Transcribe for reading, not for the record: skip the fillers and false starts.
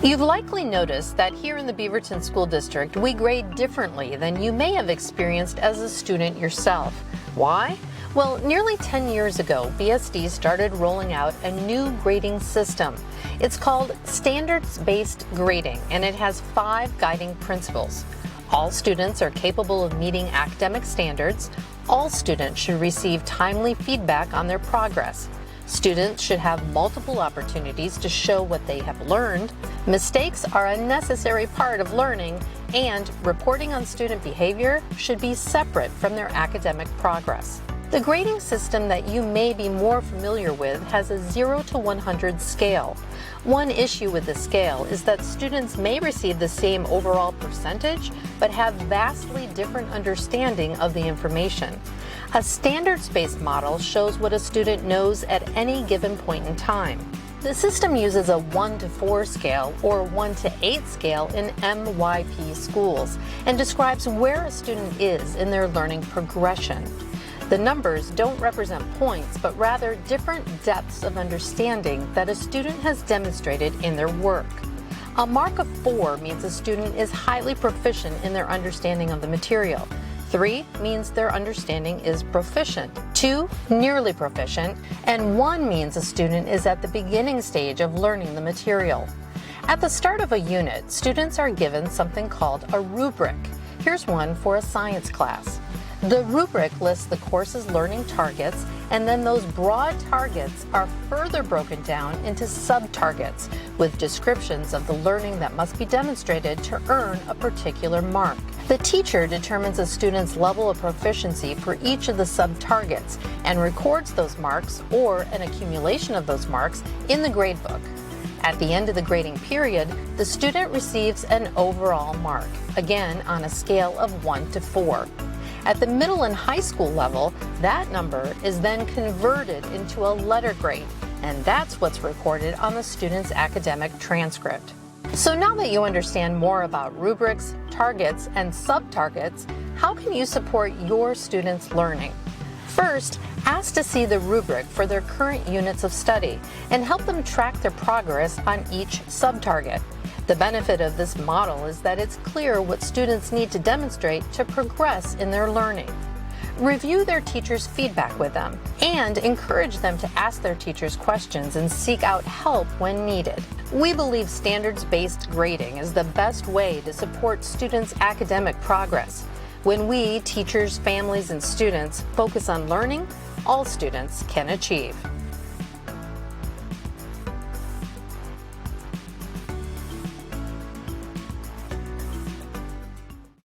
You've likely noticed that here in the Beaverton School District, we grade differently than you may have experienced as a student yourself. Why? Well, nearly 10 years ago, BSD started rolling out a new grading system. It's called standards-based grading, and it has 5 guiding principles. All students are capable of meeting academic standards. All students should receive timely feedback on their progress. Students should have multiple opportunities to show what they have learned. Mistakes are a necessary part of learning, and reporting on student behavior should be separate from their academic progress. The grading system that you may be more familiar with has a 0 to 100 scale. One issue with the scale is that students may receive the same overall percentage, but have vastly different understanding of the information. A standards-based model shows what a student knows at any given point in time. The system uses a 1 to 4 scale or 1 to 8 scale in MYP schools and describes where a student is in their learning progression. The numbers don't represent points, but rather different depths of understanding that a student has demonstrated in their work. A mark of 4 means a student is highly proficient in their understanding of the material. 3 means their understanding is proficient, 2 nearly proficient, and 1 means a student is at the beginning stage of learning the material. At the start of a unit, students are given something called a rubric. Here's one for a science class. The rubric lists the course's learning targets, and then those broad targets are further broken down into sub-targets with descriptions of the learning that must be demonstrated to earn a particular mark. The teacher determines a student's level of proficiency for each of the sub-targets and records those marks or an accumulation of those marks in the gradebook. At the end of the grading period, the student receives an overall mark, again on a scale of 1 to 4. At the middle and high school level, that number is then converted into a letter grade, and that's what's recorded on the student's academic transcript. So now that you understand more about rubrics, targets, and sub-targets, how can you support your students' learning? First, ask to see the rubric for their current units of study and help them track their progress on each sub-target. The benefit of this model is that it's clear what students need to demonstrate to progress in their learning. Review their teachers' feedback with them and encourage them to ask their teachers questions and seek out help when needed. We believe standards-based grading is the best way to support students' academic progress. When we, teachers, families, and students, focus on learning, all students can achieve.